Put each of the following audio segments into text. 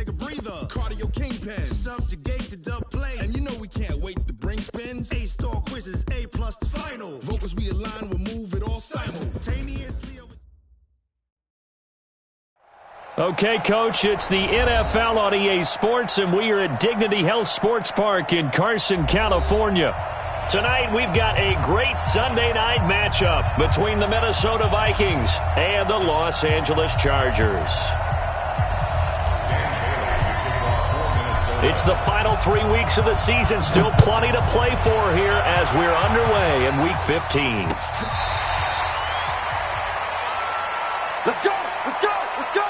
take a breather. Cardio kingpin. Subjugate the dub play. And you know we can't wait to bring spins. A-star quizzes, A+ the final. Vocals we align, we'll move it all simultaneously. Okay, Coach, it's the NFL on EA Sports, and we are at Dignity Health Sports Park in Carson, California. Tonight, we've got a great Sunday night matchup between the Minnesota Vikings and the Los Angeles Chargers. It's the final 3 weeks of the season. Still plenty to play for here as we're underway in Week 15. Let's go! Let's go! Let's go!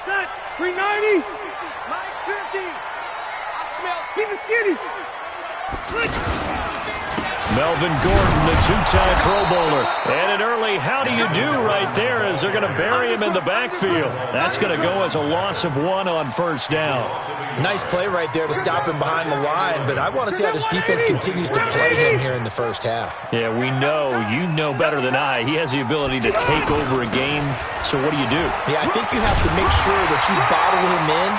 Set! 390! Mike 50! I smell Keep it skinny! Melvin Gordon, the two-time Pro Bowler. And an early how do you do right there as they're going to bury him in the backfield. That's going to go as a loss of 1 on first down. Nice play right there to stop him behind the line, but I want to see how this defense continues to play him here in the first half. Yeah, we know. You know better than I. He has the ability to take over a game. So what do you do? Yeah, I think you have to make sure that you bottle him in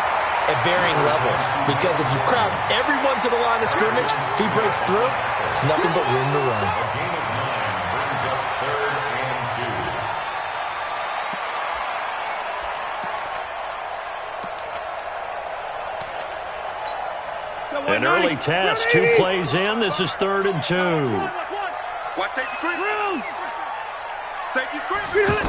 at varying levels, because if you crowd everyone to the line of scrimmage, if he breaks through, it's nothing but room to run. An early task, 2 plays in. This is 3rd and 2. Watch safety screen. Safety screen.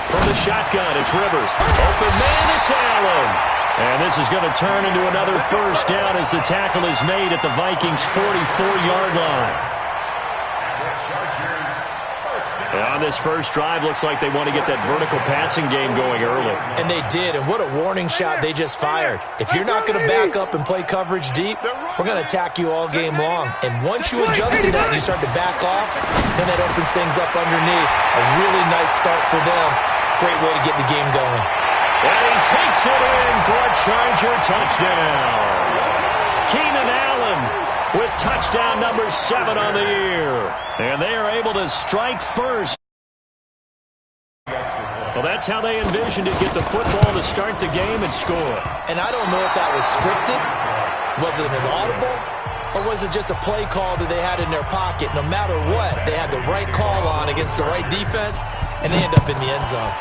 From the shotgun, it's Rivers. Open man, it's Allen. And this is going to turn into another first down as the tackle is made at the Vikings' 44-yard line. And on this first drive, looks like they want to get that vertical passing game going early. And they did, and what a warning shot they just fired. If you're not going to back up and play coverage deep, we're going to attack you all game long. And once you adjust to that and you start to back off, then that opens things up underneath. A really nice start for them. Great way to get the game going. And he takes it in for a Charger touchdown. Keenan Allen with touchdown number 7 on the year. And they are able to strike first. Well, that's how they envisioned it, get the football to start the game and score. And I don't know if that was scripted. Was it an audible? Or was it just a play call that they had in their pocket? No matter what, they had the right call on against the right defense, and they end up in the end zone.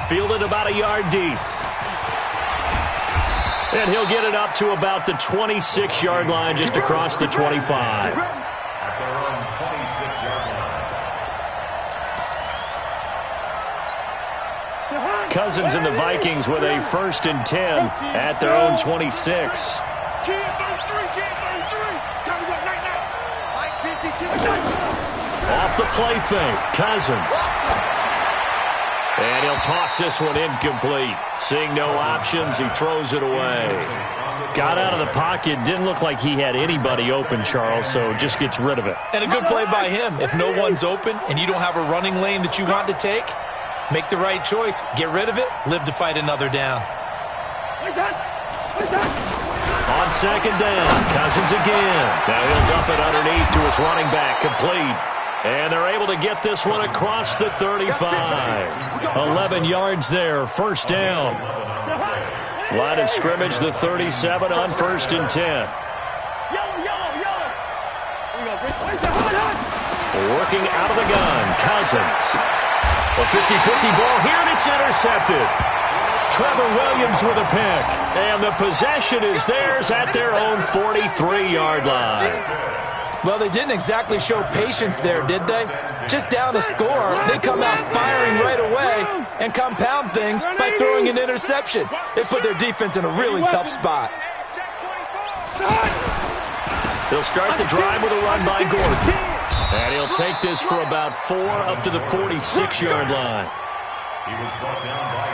Fielded about a yard deep. And he'll get it up to about the 26-yard line, just across the 25. Cousins and the Vikings with a 1st and 10 at their own 26. Off the play fake, Cousins. And he'll toss this one incomplete. Seeing no options, he throws it away. Got out of the pocket. Didn't look like he had anybody open, Charles, so just gets rid of it. And a good play by him. If no one's open and you don't have a running lane that you want to take, make the right choice. Get rid of it. Live to fight another down. On 2nd down, Cousins again. Now he'll dump it underneath to his running back, complete. And they're able to get this one across the 35. 11 yards there, 1st down. Line of scrimmage, the 37 on 1st and 10. Working out of the gun, Cousins. A 50-50 ball here, and it's intercepted. Trevor Williams with a pick. And the possession is theirs at their own 43-yard line. Well, they didn't exactly show patience there, did they? Just down a score, they come out firing right away and compound things by throwing an interception. They put their defense in a really tough spot. They'll start the drive with a run by Gordon. And he'll take this for about 4 up to the 46-yard line.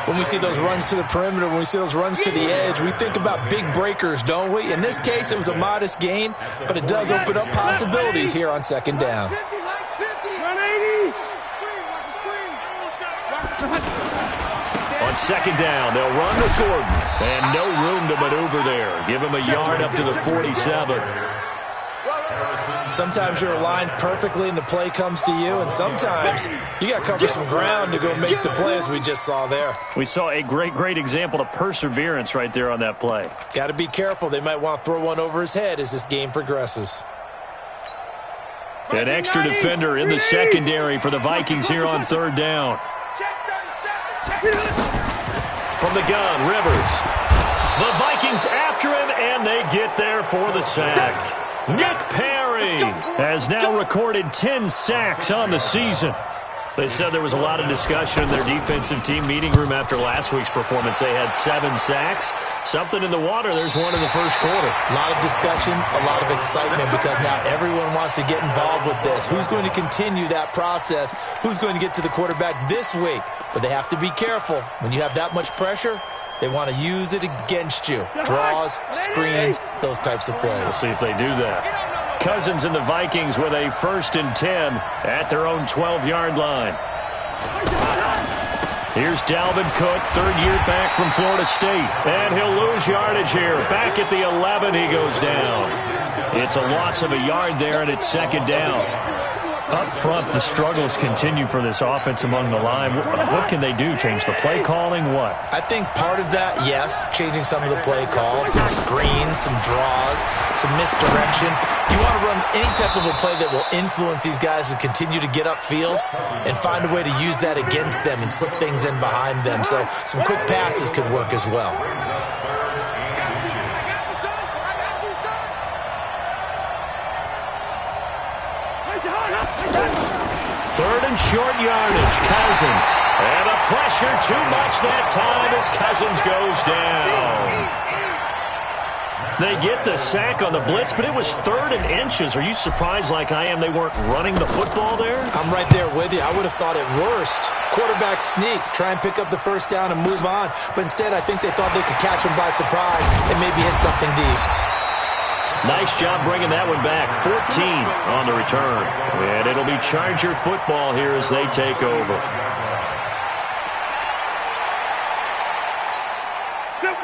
When we see those runs to the perimeter, when we see those runs to the edge, we think about big breakers, don't we? In this case, it was a modest gain, but it does open up possibilities here on 2nd down. On second down. They'll run with Gordon. And no room to maneuver there. Give him a yard up to the 47. Sometimes you're aligned perfectly and the play comes to you, and sometimes you got to cover some ground to go make the play, as we just saw there. We saw a great example of perseverance right there on that play. Got to be careful. They might want to throw one over his head as this game progresses. An extra defender in the secondary for the Vikings here on third down. From the gun, Rivers. The Vikings after him, and they get there for the sack. Nick Perry has now recorded 10 sacks on the season. They said there was a lot of discussion in their defensive team meeting room after last week's performance. They had 7 sacks. Something in the water. There's one in the first quarter. A lot of discussion, a lot of excitement, because now everyone wants to get involved with this. Who's going to continue that process? Who's going to get to the quarterback this week? But they have to be careful. When you have that much pressure, they want to use it against you. Draws, screens, those types of plays. We'll see if they do that. Cousins and the Vikings with a 1st and 10 at their own 12-yard line. Here's Dalvin Cook, third-year back from Florida State. And he'll lose yardage here. Back at the 11, he goes down. It's a loss of a yard there, and it's second down. Up front, the struggles continue for this offense among the line. What can they do? Change the play calling? What? I think part of that, yes, changing some of the play calls, some screens, some draws, some misdirection. You want to run any type of a play that will influence these guys to continue to get upfield and find a way to use that against them and slip things in behind them. So some quick passes could work as well. Third and short yardage, Cousins. And a pressure too much that time as Cousins goes down. They get the sack on the blitz, but it was 3rd and inches. Are you surprised like I am they weren't running the football there? I'm right there with you. I would have thought at worst, quarterback sneak, try and pick up the first down and move on. But instead, I think they thought they could catch him by surprise and maybe hit something deep. Nice job bringing that one back. 14 on the return. And it'll be Charger football here as they take over.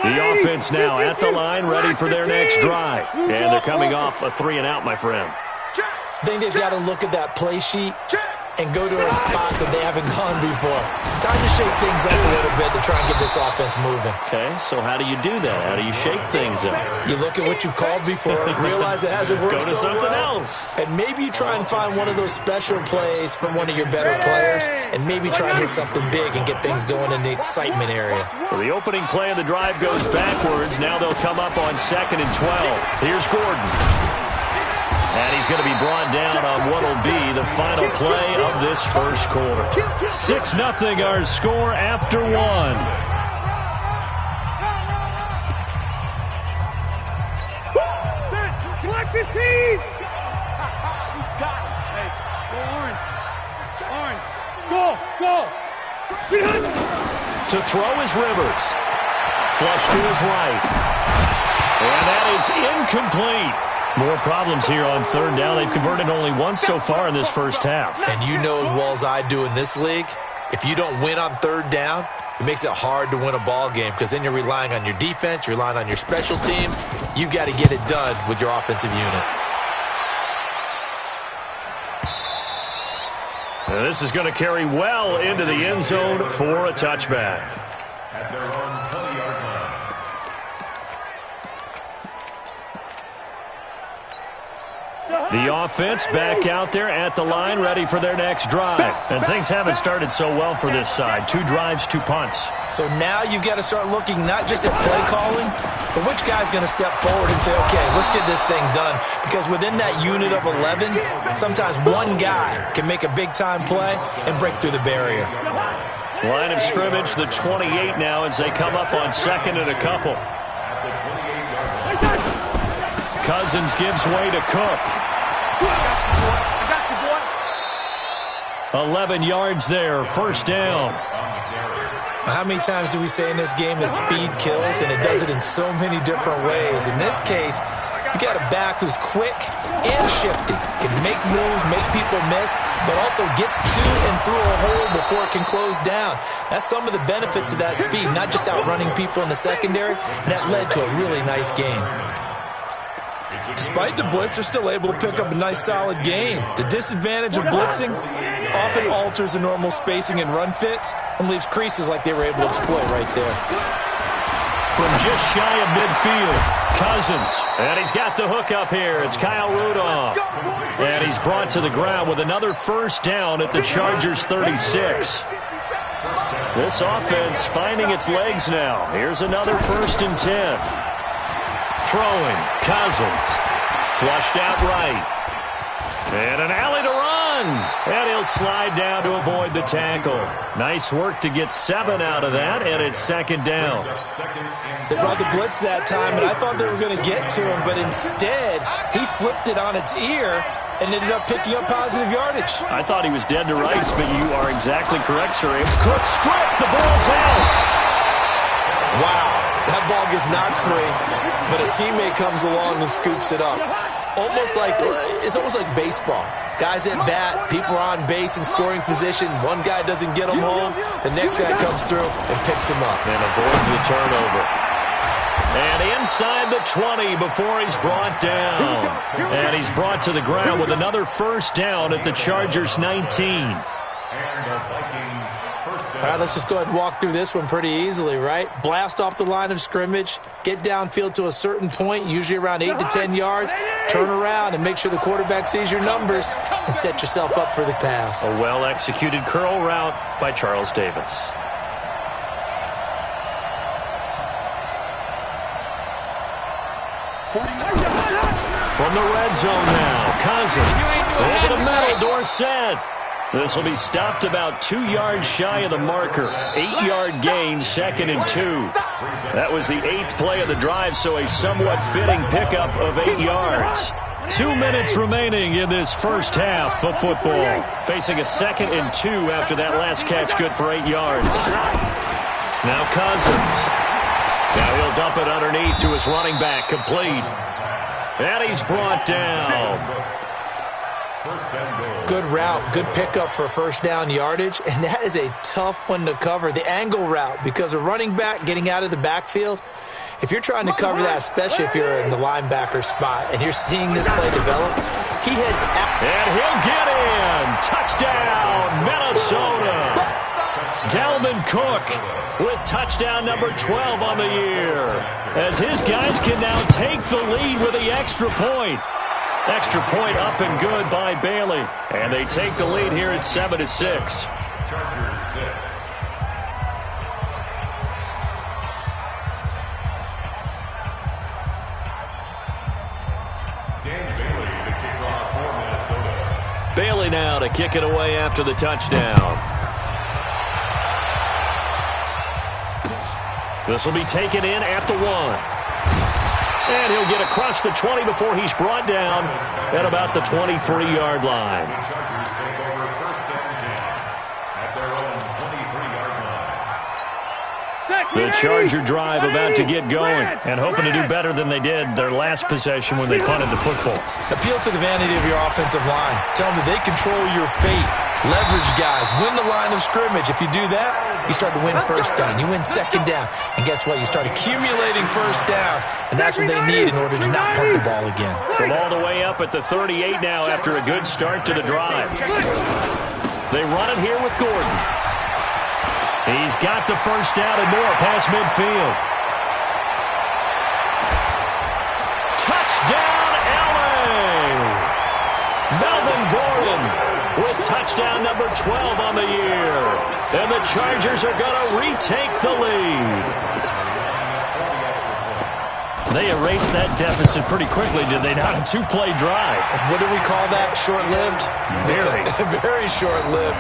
The offense now at the line, ready for their next drive. And they're coming off a 3-and-out, my friend. I think they've got to look at that play sheet and go to a spot that they haven't gone before. Time to shake things up a little bit to try and get this offense moving. Okay, so how do you do that? How do you shake things up? You look at what you've called before, realize it hasn't worked so well. Go to something else. And maybe you try and find one of those special plays from one of your better players, and maybe try and hit something big and get things going in the excitement area. So the opening play of the drive goes backwards. Now they'll come up on 2nd and 12. Here's Gordon. And he's going to be brought down on what will be the final play of this first quarter. 6-0 our score after 1. Select 15! Hey, go orange. Orange. Go. To throw is Rivers. Flush to his right. And that is incomplete. More problems here on third down. They've converted only once so far in this first half. And you know as well as I do in this league, if you don't win on third down, it makes it hard to win a ball game because then you're relying on your defense, you're relying on your special teams. You've got to get it done with your offensive unit. Now this is going to carry well into the end zone for a touchback. The offense back out there at the line, ready for their next drive. And things haven't started so well for this side. 2 drives, 2 punts. So now you've got to start looking not just at play calling, but which guy's going to step forward and say, okay, let's get this thing done. Because within that unit of 11, sometimes one guy can make a big-time play and break through the barrier. Line of scrimmage, the 28 now as they come up on 2nd and a couple. Cousins gives way to Cook. I got you, boy. 11 yards there, first down. How many times do we say in this game that speed kills, and it does it in so many different ways? In this case, You got a back who's quick and shifty, can make moves, make people miss, but also gets to and through a hole before it can close down. That's some of the benefits of that speed, not just outrunning people in the secondary. And that led to a really nice game. Despite the blitz, they're still able to pick up a nice, solid gain. The disadvantage of blitzing often alters the normal spacing and run fits and leaves creases like they were able to exploit right there. From just shy of midfield, Cousins. And he's got the hook up here. It's Kyle Rudolph. And he's brought to the ground with another first down at the Chargers' 36. This offense finding its legs now. Here's another 1st and 10. Throwing, Cousins. Flushed out right. And an alley to run. And he'll slide down to avoid the tackle. Nice work to get 7 out of that, and it's 2nd down. They brought the blitz that time, and I thought they were going to get to him, but instead, he flipped it on its ear and ended up picking up positive yardage. I thought he was dead to rights, but you are exactly correct, sir. Cook strip. The ball's out. Wow. That ball gets knocked free, but a teammate comes along and scoops it up. It's almost like baseball. Guys at bat, people are on base in scoring position. One guy doesn't get them home. The next guy comes through and picks him up. And avoids the turnover. And inside the 20 before he's brought down. And he's brought to the ground with another first down at the Chargers' 19. All right, let's just go ahead and walk through this one pretty easily, right? Blast off the line of scrimmage, get downfield to a certain point, usually around 8 to 10 yards, turn around and make sure the quarterback sees your numbers and set yourself up for the pass. A well-executed curl route by Charles Davis. From the red zone now, Cousins. Over the middle, Dorsett. This will be stopped about 2 yards shy of the marker. 8-yard gain, 2nd and 2. That was the 8th play of the drive, so a somewhat fitting pickup of 8 yards. 2 minutes remaining in this first half of football. Facing a 2nd and 2 after that last catch, good for 8 yards. Now Cousins. Now he'll dump it underneath to his running back, complete. And he's brought down. Good route, good pickup for first down yardage, and that is a tough one to cover, the angle route, because a running back getting out of the backfield, if you're trying to cover that, especially if you're in the linebacker spot and you're seeing this play develop, he heads out. And he'll get in. Touchdown, Minnesota. Dalvin Cook with touchdown number 12 on the year, as his guys can now take the lead with the extra point. Extra point up and good by Bailey. And they take the lead here at 7-6. Bailey now to kick it away after the touchdown. This will be taken in at the 1. And he'll get across the 20 before he's brought down at about the 23-yard line. The Charger drive about to get going and hoping to do better than they did their last possession when they punted the football. Appeal to the vanity of your offensive line. Tell them that they control your fate. Leverage guys. Win the line of scrimmage. If you do that, you start to win first down. You win second down. And guess what? You start accumulating first downs. And that's what they need in order to not punt the ball again. From all the way up at the 38 now after a good start to the drive. They run it here with Gordon. He's got the first down and more past midfield. Touchdown, LA! Melvin Gordon with touchdown number 12 on the year. And the Chargers are going to retake the lead. They erased that deficit pretty quickly, did they not? A 2-play drive. What do we call that? Short-lived? Very. Very short-lived.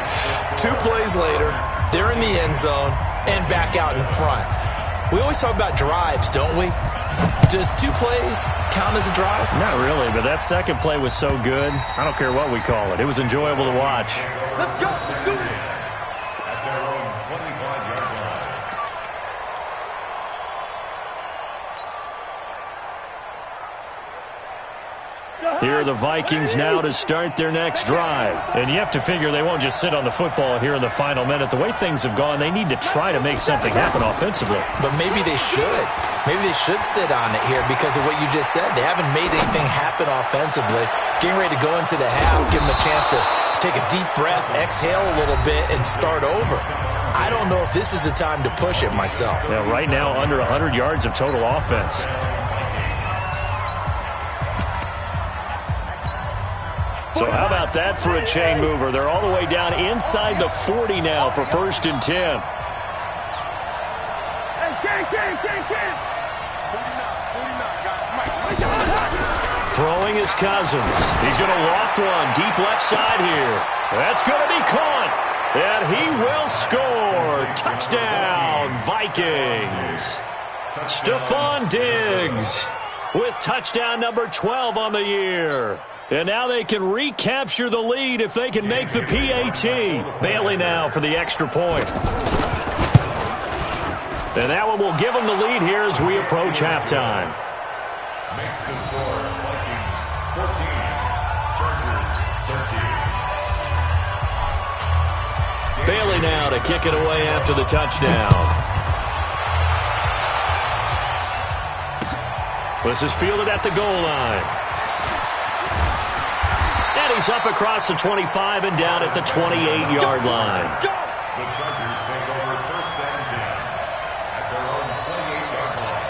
2 plays later, they're in the end zone and back out in front. We always talk about drives, don't we? Does 2 plays count as a drive? Not really, but that second play was so good. I don't care what we call it. It was enjoyable to watch. Let's go. Let's do it. At their own 25-yard line. Here are the Vikings now to start their next drive. And you have to figure they won't just sit on the football here in the final minute. The way things have gone, they need to try to make something happen offensively. But maybe they should. Maybe they should sit on it here because of what you just said. They haven't made anything happen offensively. Getting ready to go into the half, give them a chance to take a deep breath, exhale a little bit, and start over. I don't know if this is the time to push it myself. Yeah, right now, under 100 yards of total offense. So how about that for a chain mover? They're all the way down inside the 40 now for 1st and 10. Throwing is Cousins. He's going to loft one deep left side here. That's going to be caught. And he will score. Touchdown, Vikings. Stephon Diggs with touchdown number 12 on the year. And now they can recapture the lead if they can make the PAT. Bailey now for the extra point. And that one will give them the lead here as we approach halftime. Makes the score, Vikings 14, Chargers 13. Bailey now to kick it away after the touchdown. This is fielded at the goal line. And he's up across the 25 and down at the 28-yard line. The Chargers take over 1st and 10 at their own 28-yard line.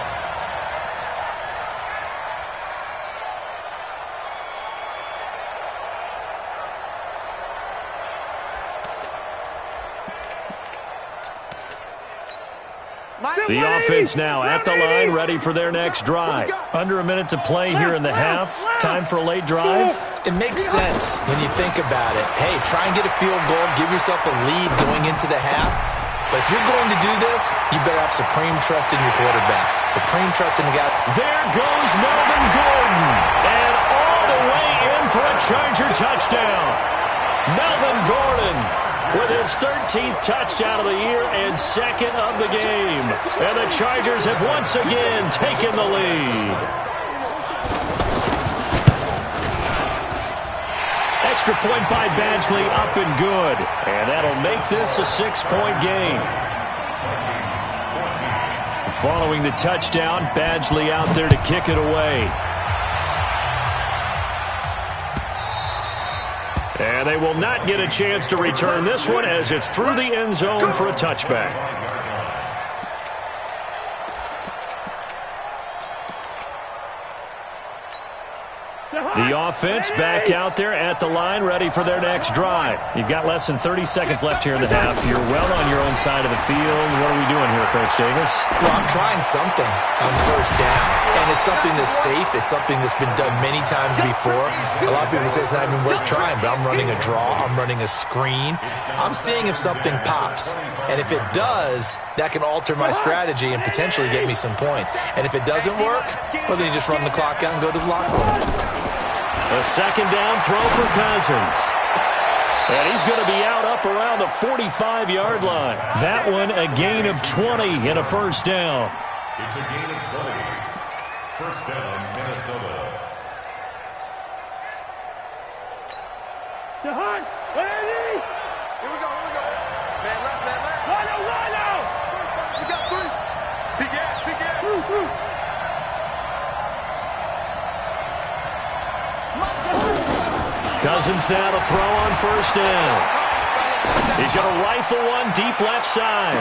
The offense now at the line, ready for their next drive. Under a minute to play here in the half. Time for a late drive. It makes sense when you think about it. Hey, try and get a field goal, give yourself a lead going into the half. But if you're going to do this, you better have supreme trust in your quarterback. Supreme trust in the guy. There goes Melvin Gordon. And all the way in for a Charger touchdown. Melvin Gordon with his 13th touchdown of the year and 2nd of the game. And the Chargers have once again taken the lead. Extra point by Badgley, up and good. And that'll make this a 6-point game. Following the touchdown, Badgley out there to kick it away. And they will not get a chance to return this one as it's through the end zone for a touchback. The offense back out there at the line, ready for their next drive. You've got less than 30 seconds left here in the half. You're well on your own side of the field. What are we doing here, Coach Davis? Well, I'm trying something on 1st down. And it's something that's safe. It's something that's been done many times before. A lot of people say it's not even worth trying, but I'm running a draw. I'm running a screen. I'm seeing if something pops. And if it does, that can alter my strategy and potentially get me some points. And if it doesn't work, well, then you just run the clock out and go to the locker room. A 2nd down throw for Cousins. And he's going to be out up around the 45-yard line. That one a gain of 20 and a 1st down. It's a gain of 20. 1st down, Minnesota. To Hunt. Ready? Here we go. Man left. Line out. We got 3. Big ass. Through. Cousins now to throw on 1st down. He's going to rifle one deep left side.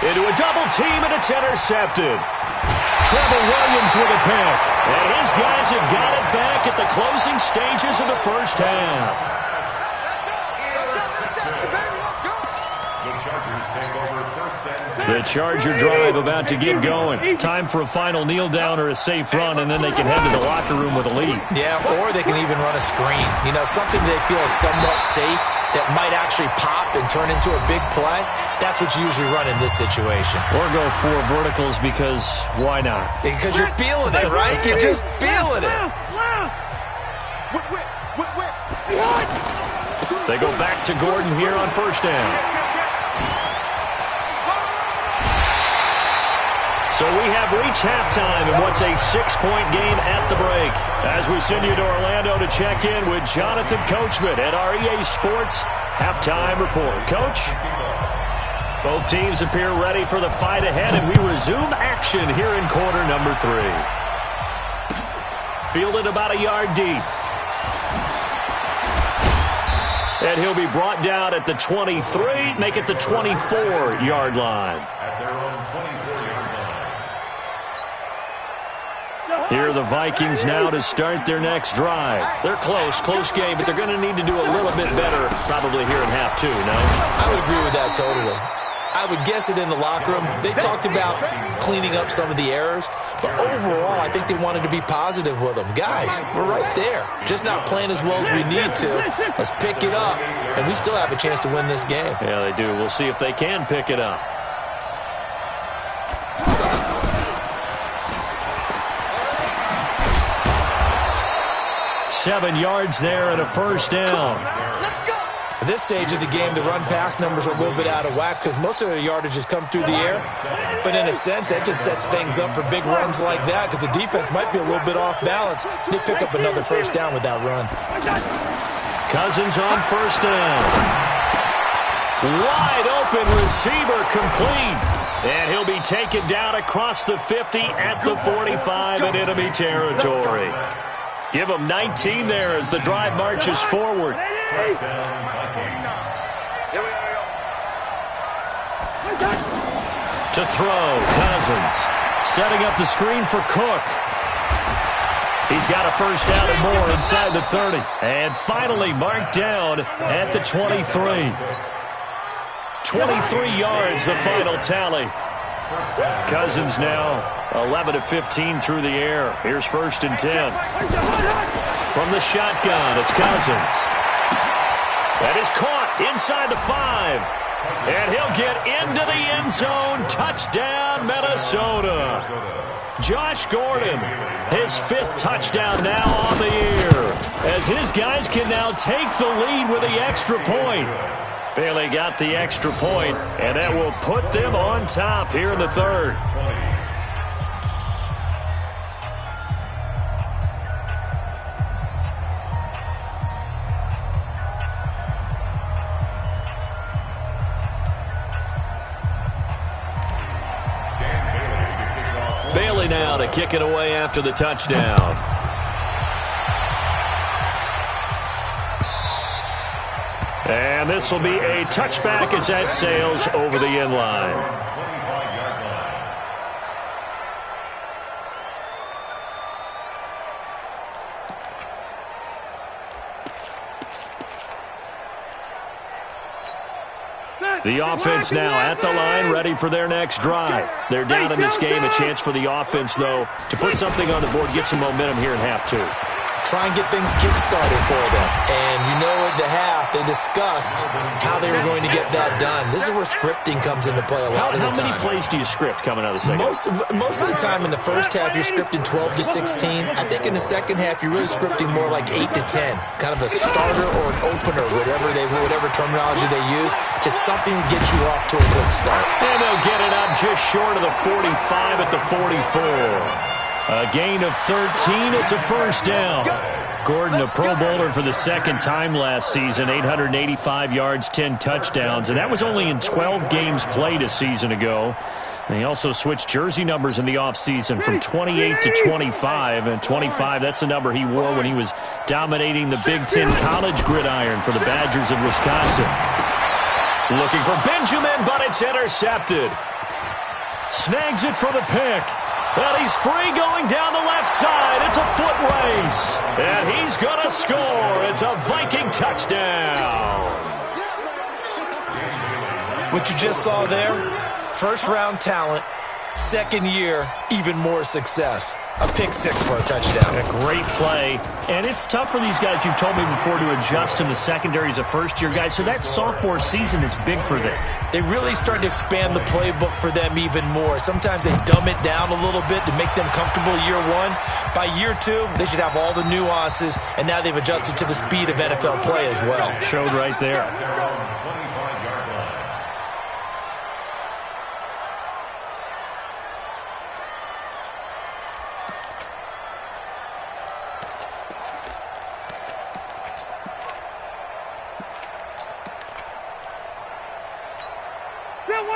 Into a double team, and it's intercepted. Trevor Williams with a pick. And his guys have got it back at the closing stages of the 1st half. The Charger drive about to get going. Time for a final kneel down or a safe run, and then they can head to the locker room with a lead. Yeah, or they can even run a screen. You know, something they feel is somewhat safe that might actually pop and turn into a big play. That's what you usually run in this situation. Or go 4 verticals because why not? Because you're feeling it, right? You're just feeling it. They go back to Gordon here on 1st down. So we have reached halftime in what's a 6-point game at the break. As we send you to Orlando to check in with Jonathan Coachman at our EA Sports Halftime Report. Coach, both teams appear ready for the fight ahead, and we resume action here in quarter number 3. Fielded about a yard deep. And he'll be brought down at the 23, make it the 24-yard line. At their own 24-yard line. Here are the Vikings now to start their next drive. They're close game, but they're going to need to do a little bit better probably here in half 2, no? I would agree with that totally. I would guess it in the locker room. They talked about cleaning up some of the errors, but overall, I think they wanted to be positive with them. Guys, we're right there. Just not playing as well as we need to. Let's pick it up, and we still have a chance to win this game. Yeah, they do. We'll see if they can pick it up. Seven yards there and a first down. At this stage of the game, the run-pass numbers are a little bit out of whack because most of the yardage has come through the air. But in a sense, that just sets things up for big runs like that because the defense might be a little bit off balance. They pick up another first down with that run. Cousins on first down. Wide open receiver complete. And he'll be taken down across the 50 at the 45 in enemy territory. Give him 19 there as the drive marches forward. First down, Vikings. To throw, Cousins. Setting up the screen for Cook. He's got a first down and more inside the 30. And finally marked down at the 23. 23 yards, the final tally. Cousins now 11 of 15 through the air. Here's first and 10. From the shotgun, it's Cousins. That is caught inside the 5. And he'll get into the end zone. Touchdown, Minnesota. Josh Gordon, his 5th touchdown now on the year, as his guys can now take the lead with the extra point. Bailey got the extra point, and that will put them on top here in the 3rd. Bailey now to kick it away after the touchdown. And this will be a touchback as that sails over the end line. 25-yard line. The offense now at the line, ready for their next drive. They're down in this game. A chance for the offense, though, to put something on the board, get some momentum here in half 2. Try and get things kick-started for them. And you know at the half, they discussed how they were going to get that done. This is where scripting comes into play a lot of the time. How many plays do you script coming out of the second? Most of the time in the first half, you're scripting 12 to 16. I think in the second half, you're really scripting more like 8 to 10. Kind of a starter or an opener, whatever terminology they use. Just something to get you off to a quick start. And they'll get it up just short of the 45 at the 44. A gain of 13. It's a first down. Gordon, a Pro Bowler for the 2nd time last season, 885 yards, 10 touchdowns, and that was only in 12 games played a season ago. And he also switched jersey numbers in the offseason from 28 to 25, and 25, that's the number he wore when he was dominating the Big Ten college gridiron for the Badgers of Wisconsin. Looking for Benjamin, but it's intercepted. Snags it for the pick. Well, he's free going down the left side. It's a foot race. And he's going to score. It's a Viking touchdown. What you just saw there, first-round talent, second year, even more success. A pick 6 for a touchdown. A great play. And it's tough for these guys, you've told me before, to adjust in the secondary as a first-year guy. So that sophomore season is big for them. They really start to expand the playbook for them even more. Sometimes they dumb it down a little bit to make them comfortable year 1. By year 2, they should have all the nuances, and now they've adjusted to the speed of NFL play as well. Showed right there.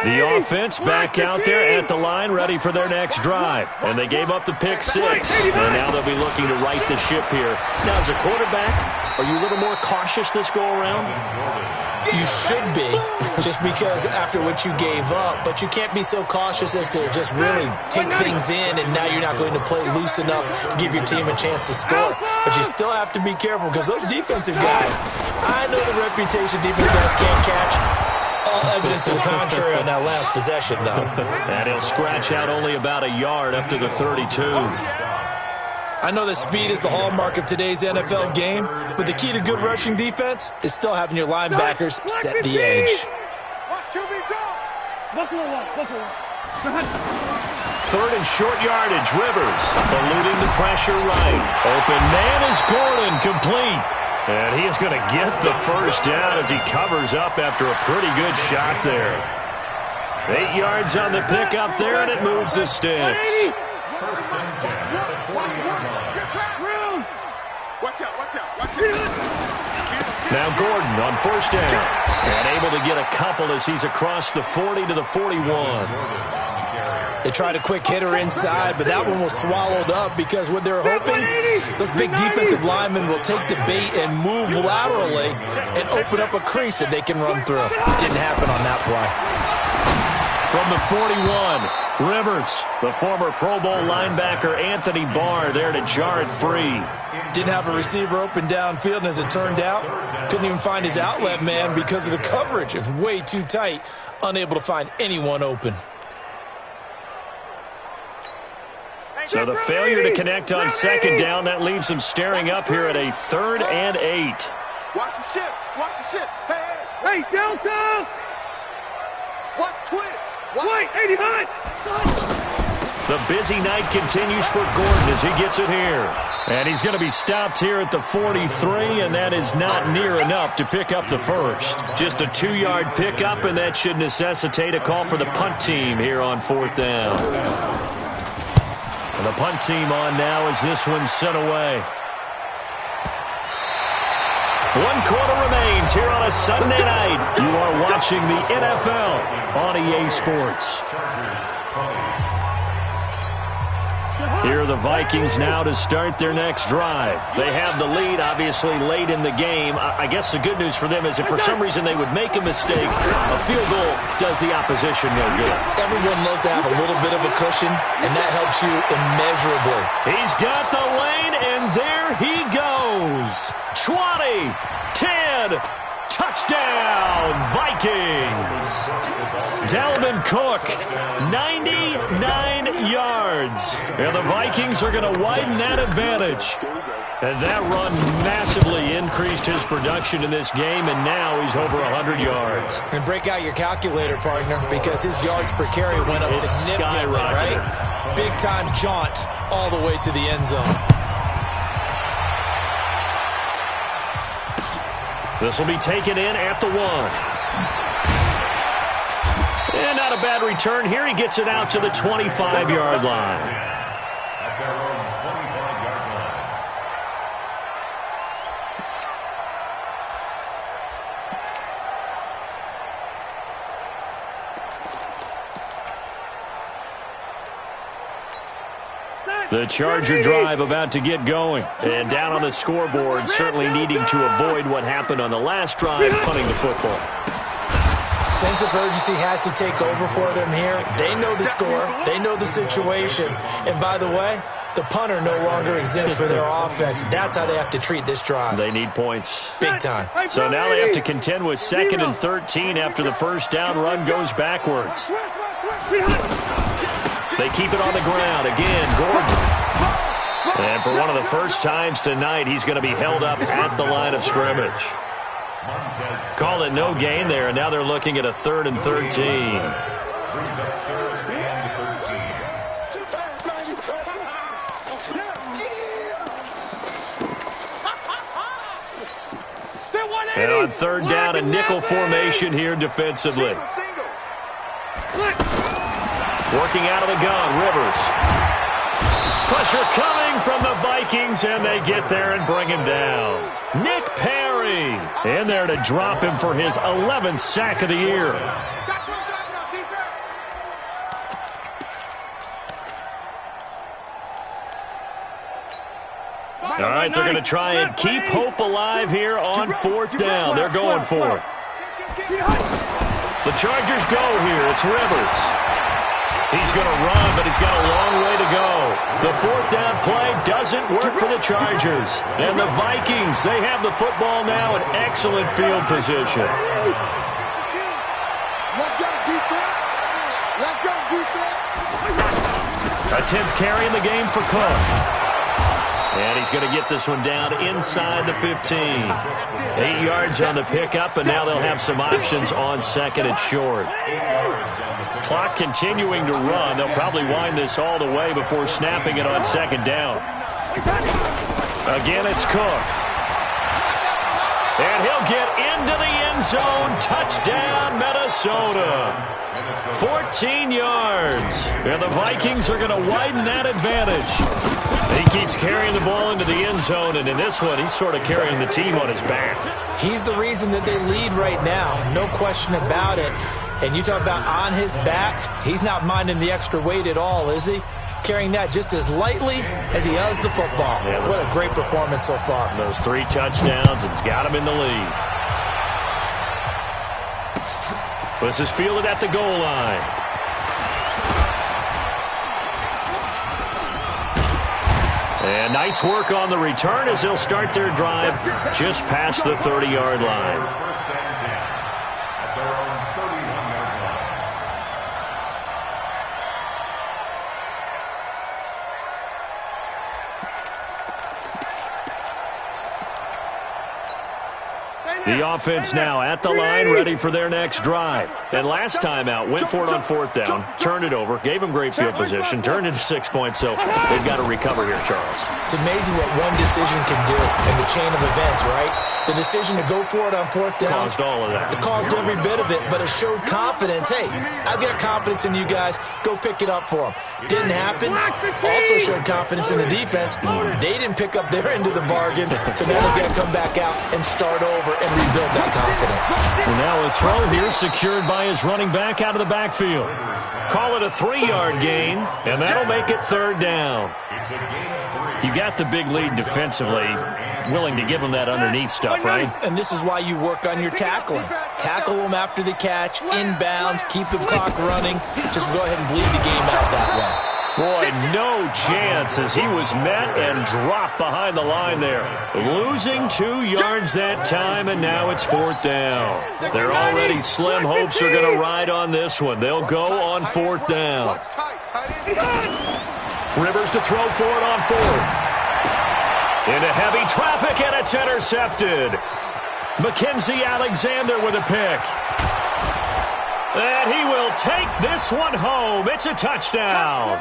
The offense back out there at the line, ready for their next drive. And they gave up the pick 6, and now they'll be looking to right the ship here. Now, as a quarterback, are you a little more cautious this go-around? You should be, just because after what you gave up, but you can't be so cautious as to just really take things in, and now you're not going to play loose enough to give your team a chance to score. But you still have to be careful, because those defensive guys, I know the reputation defense guys can't catch. All evidence to the contrary on that last possession, though. And he'll scratch out only about a yard up to the 32. I know that speed is the hallmark of today's NFL game, but the key to good rushing defense is still having your linebackers set the edge. Third and short yardage, Rivers eluding the pressure right. Open man is Gordon, complete. And he is going to get the first down as he covers up after a pretty good shot there. 8 yards on the pickup there, and it moves the sticks. Now Gordon on first down. And able to get a couple as he's across the 40 to the 41. They tried a quick hitter inside, but that one was swallowed up because what they're hoping, those big defensive linemen will take the bait and move laterally and open up a crease that they can run through. Didn't happen on that play. From the 41, Rivers, the former Pro Bowl linebacker Anthony Barr there to jar it free. Didn't have a receiver open downfield, and as it turned out, couldn't even find his outlet man because of the coverage. It was way too tight, unable to find anyone open. So the failure to connect on second down, that leaves them staring up here at a 3rd and 8. Watch the ship. Watch the ship. Hey, Hey, Delta! watch twins. Wait, 80 high! The busy night continues for Gordon as he gets it here. And he's going to be stopped here at the 43, and that is not near enough to pick up the first. Just a 2-yard pickup, and that should necessitate a call for the punt team here on 4th down. And the punt team on now as this one's sent away. 1 quarter remains here on a Sunday night. You are watching the NFL on EA Sports. Here are the Vikings now to start their next drive. They have the lead, obviously, late in the game. I guess the good news for them is if for some reason they would make a mistake, a field goal does the opposition no good. Everyone loves to have a little bit of a cushion, and that helps you immeasurably. He's got the lane, and there he goes. 20, 10, touchdown, Vikings. Dalvin Cook, 99 yards. And the Vikings are going to widen that advantage. And that run massively increased his production in this game, and now he's over 100 yards. And break out your calculator, partner, because his yards per carry went up significantly, right? Big-time jaunt all the way to the end zone. This will be taken in at the 1. And not a bad return here. He gets it out to the 25-yard line. At their own 25-yard line. The Charger drive about to get going. And down on the scoreboard, certainly needing to avoid what happened on the last drive, punting the football. Sense of urgency has to take over for them here. They know the score. They know the situation. And by the way, the punter no longer exists for their offense. That's how they have to treat this drive. They need points. Big time. So now they have to contend with 2nd and 13 after the first down run goes backwards. They keep it on the ground. Again, Gordon. And for one of the first times tonight, he's going to be held up at the line of scrimmage. Call it no gain there, and now they're looking at a 3rd and 13. And on 3rd down, a nickel formation here defensively. Working out of the gun, Rivers. Pressure coming from the Vikings, and they get there and bring him down. Nick Perry in there to drop him for his 11th sack of the year. All right, they're going to try and keep hope alive here on 4th down. They're going for it. The Chargers go here. It's Rivers. He's going to run, but he's got a long way to go. The 4th down play doesn't work for the Chargers. And the Vikings, they have the football now in excellent field position. Let go, defense. Let go, defense. A 10th carry in the game for Cook. And he's going to get this one down inside the 15. 8 yards on the pickup, and now they'll have some options on 2nd and short. Clock continuing to run. They'll probably wind this all the way before snapping it on 2nd down. Again, it's Cook. And he'll get into the end zone. Touchdown, Minnesota. 14 yards. And the Vikings are going to widen that advantage. He keeps carrying the ball into the end zone, and in this one, he's sort of carrying the team on his back. He's the reason that they lead right now. No question about it. And you talk about on his back, he's not minding the extra weight at all, is he? Carrying that just as lightly as he does the football. Yeah, what a great performance so far. Those 3 touchdowns, it's got him in the lead. This is fielded at the goal line. And nice work on the return as they'll start their drive just past the 30-yard line. First and 10 at their own 31-yard line. The offense now at the line, ready for their next drive. And last time out, went for it on 4th down, turned it over, gave them great field position, turned it to 6 points, so they've got to recover here, Charles. It's amazing what one decision can do in the chain of events, right? The decision to go for it on 4th down. Caused all of that. It caused every bit of it, but it showed confidence. Hey, I've got confidence in you guys. Go pick it up for them. Didn't happen. Also showed confidence in the defense. They didn't pick up their end of the bargain, so now they've got to come back out and start over and rebuild that confidence. And now a throw here secured by his running back out of the backfield. Call it a 3-yard gain, and that'll make it 3rd down. You got the big lead defensively, willing to give them that underneath stuff, right? And this is why you work on your tackling. Tackle them after the catch, inbounds, keep the clock running. Just go ahead and bleed the game out that way. Boy, no chance as he was met and dropped behind the line there. Losing 2 yards that time, and now it's 4th down. Their already slim hopes are going to ride on this one. They'll go on 4th down. Rivers to throw for it on 4th. Into heavy traffic, and it's intercepted. Mackenzie Alexander with a pick. And he will take this one home. It's a touchdown.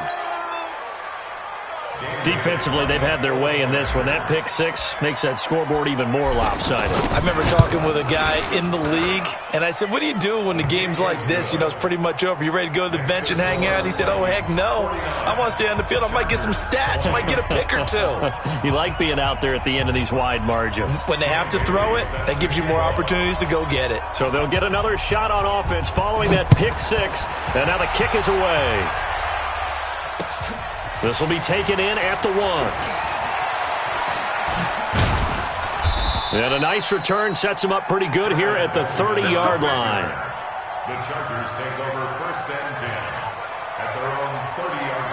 Defensively, they've had their way in this one. That pick 6 makes that scoreboard even more lopsided. I remember talking with a guy in the league, and I said, what do you do when the game's like this? You know, it's pretty much over. You ready to go to the bench and hang out? He said, oh, heck no. I want to stay on the field. I might get some stats. I might get a pick or 2. You like being out there at the end of these wide margins. When they have to throw it, that gives you more opportunities to go get it. So they'll get another shot on offense following that pick 6, and now the kick is away. This will be taken in at the 1. And a nice return sets him up pretty good here at the 30-yard line. The Chargers take over 1st and 10 at their own 30-yard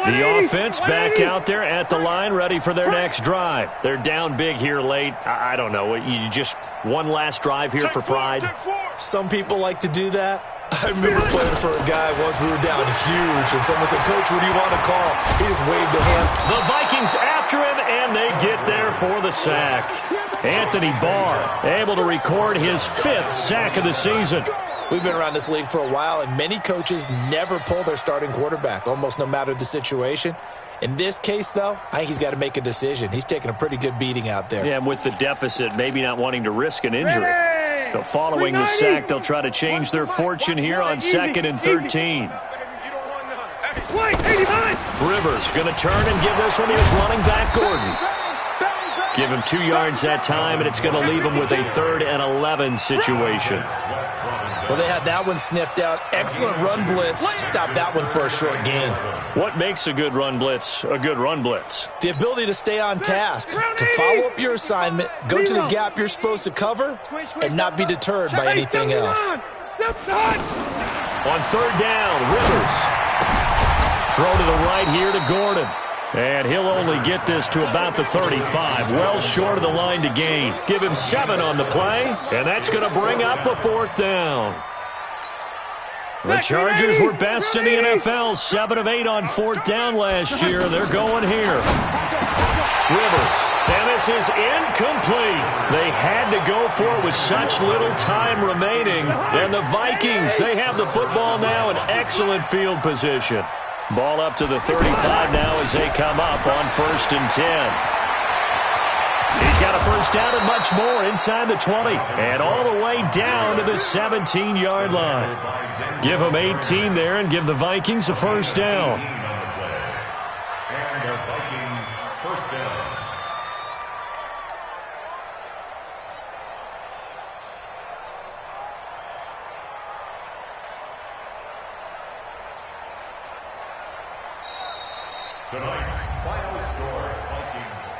line. The offense back out there at the line, ready for their next drive. They're down big here late. I don't know. You just one last drive here for pride? Some people like to do that. I remember playing for a guy once. We were down huge, and someone said, Coach, what do you want to call? He just waved a hand. The Vikings after him, and they get there for the sack. Anthony Barr able to record his 5th sack of the season. We've been around this league for a while, and many coaches never pull their starting quarterback, almost no matter the situation. In this case, though, I think he's got to make a decision. He's taking a pretty good beating out there. Yeah, and with the deficit, maybe not wanting to risk an injury. So following the sack, they'll try to change their fortune here on 2nd and 13. Rivers going to turn and give this one to his running back, Gordon. Give him 2 yards that time, and it's going to leave him with a 3rd and 11 situation. Well, they had that one sniffed out. Excellent run blitz. Stop that one for a short gain. What makes a good run blitz a good run blitz? The ability to stay on task, to follow up your assignment, go to the gap you're supposed to cover, and not be deterred by anything else. On third down, Rivers. Throw to the right here to Gordon. And he'll only get this to about the 35, well short of the line to gain. Give him 7 on the play, and that's going to bring up a 4th down. The Chargers were best in the NFL, 7 of 8 on 4th down last year. They're going here. Rivers, and this is incomplete. They had to go for it with such little time remaining. And the Vikings, they have the football now in excellent field position. Ball up to the 35 now as they come up on 1st and 10. He's got a first down and much more inside the 20 and all the way down to the 17-yard line. Give them 18 there and give the Vikings a first down. And the Vikings first down. Tonight's final score, Vikings